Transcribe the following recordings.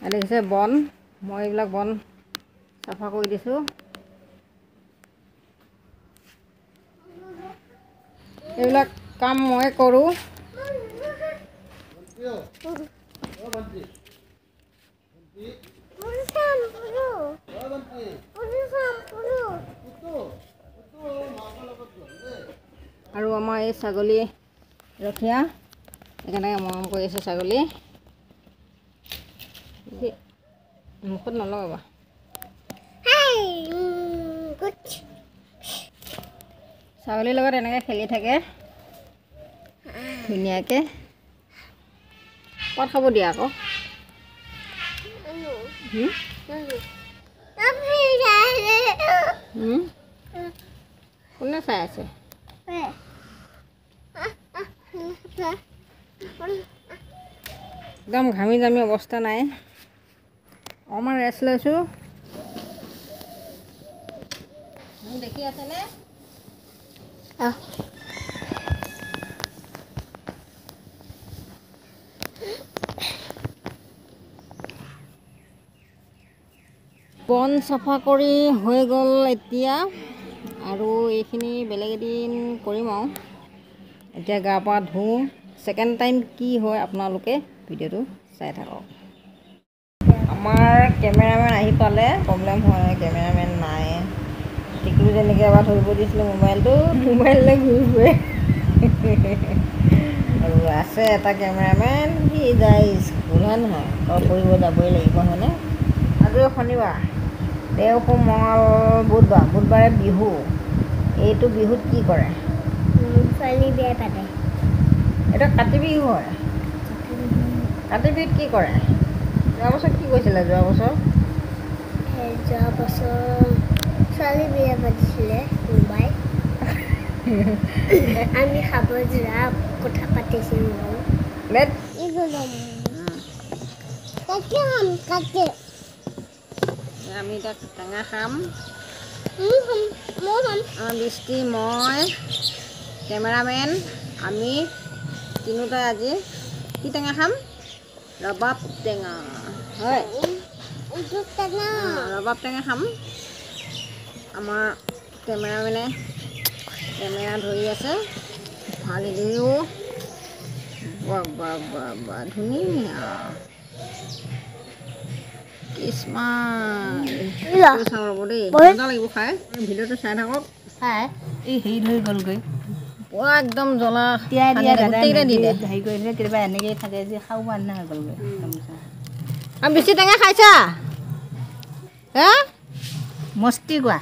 দেখিছে বন মই এইবিলাক বন চাফা কৰি দিছোঁ এইবিলাক কাম মই কৰোঁ আৰু আমাৰ এই ছাগলী ৰখীয়া কেনেকৈ মৰম কৰি আছে ছাগলী মুখত নলগাবা ছাগলীৰ লগত এনেকৈ খেলি থাকে ধুনীয়াকৈ ক'ত খাব দিয়া আকৌ কোনে চাই আছে একদম ঘামি জামি অৱস্থা নাই অকণমান ৰেষ্ট লৈছোঁ দেখি আছেনে বন চাফা কৰি হৈ গ'ল এতিয়া আৰু এইখিনি বেলেগ এদিন কৰিম আৰু এতিয়া গা পা ধুওঁ ছেকেণ্ড টাইম কি হয় আপোনালোকে ভিডিঅ'টো চাই থাকক আমাৰ কেমেৰামেন আহি পালে প্ৰব্লেম হয় কেমেৰামেন নাই টিকলু যেনেকৈ এবাৰ ধৰিব দিছিলোঁ মোবাইললৈ ঘূৰি ফুৰে আৰু আছে এটা কেমেৰামেন সি যায় স্কুল হয় নহয় তই পঢ়িব যাবই লাগিব হয়নে আজি শনিবাৰ দেও সোম মঙল বুধবাৰে বিহু এইটো বিহুত কি কৰে ছোৱালী বিয়া পাতে এইটো কাতি বিহু হয় কাতি বিহুত কি কৰে যোৱা বছৰ কি কৈছিলে যোৱা বছৰ ছোৱালী বিয়া পাতিছিলে কোনোবাই আমি খাব যোৱা কথা পাতিছিলোঁ আমি এতিয়া টেঙা খাম বৃষ্টি মই কেমেৰামেন আমি তিনিওটাই আজি কি টেঙা খাম ৰবাব টেঙা হয় ৰবাব টেঙা খাম আমাৰ কেমেৰামেনে কেমেৰা ধৰি আছে ঢালি দিও বা ধুনীয়া চাওঁ ৰ'ব দেই মজা লাগিব খাই ভিডিঅ'টো চাই থাকক চাই এই হেৰি ধৰি গ'লগৈ পুৰা একদম জ্বলা গোটেইকেইটা দি দে হেৰি কৰিলে কেতিয়াবা এনেকৈয়ে থাকে যে খাব পৰা নিচিনা হৈ গ'লগৈ আৰু বেছি টেঙা খাইছা হে মস্তি কোৱা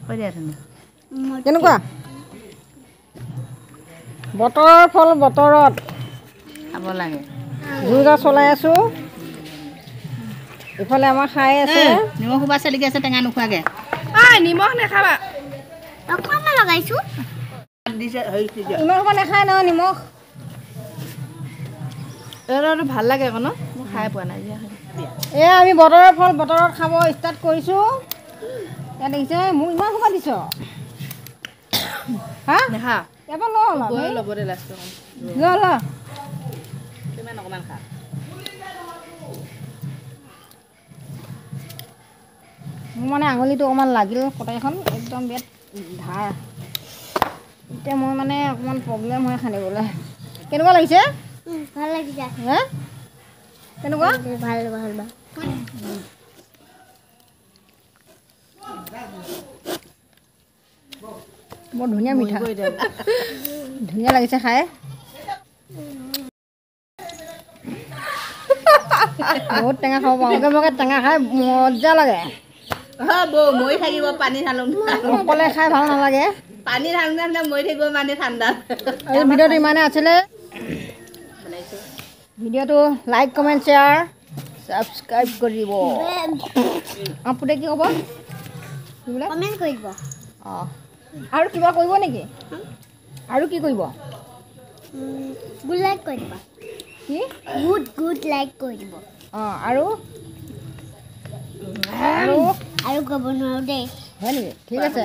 কৈ দিয়া তুমি কেনেকুৱা বতৰৰ ফল বতৰত খাব লাগে জুইটা চলাই আছোঁ ইফালে আমাৰ খাই আছে নিমখ সোপা চেলেকি আছে টেঙা নোখোৱাকৈ নিমখ নাখাবা অকণমান লগাইছোঁ ইমান সোপা নাখায় নহয় নিমখ এইটো ভাল লাগে আকৌ ন মই খাই পোৱা নাই এয়া আমি বতৰৰ ফল বতৰত খাব ষ্টাৰ্ট কৰিছোঁ ইয়াত দেখিছে মোক ইমান সোপা দিছ হা দেখা ইয়াৰ পৰা ল'ব দে লাষ্টত ল কিমান অকণমান খা মোৰ মানে আঙুলিটো অকণমান লাগিল কটাৰীখন একদম বিৰাট ধাৰ এতিয়া মই মানে অকণমান প্ৰব্লেম হয় সানিবলৈ কেনেকুৱা লাগিছে ভাল লাগিছে হে কেনেকুৱা ভাল বৰ ধুনীয়া মিঠা ধুনীয়া লাগিছে খাই বহুত টেঙা খাব পাৰোঁ মই টেঙা খাই মজা লাগে মৰি থাকিব পানী ঢালো অকলে খাই ভাল নালাগে পানী ঢালোতে মৰি থাকিব মানে ঠাণ্ডা এই ভিডিঅ'টো ইমানে আছিলে ভিডিঅ'টো লাইক কমেণ্ট শ্বেয়াৰ ছাবস্ক্ৰাইব কৰিব আপুতে কি ক'ব কমেণ্ট কৰিব অঁ আৰু কিবা কৰিব নেকি আৰু কি কৰিব গুড লাইক কৰি দিব কি গুড লাইক কৰি দিব অঁ আৰু ক'ব নোৱাৰোঁ দেই হয় নেকি ঠিক আছে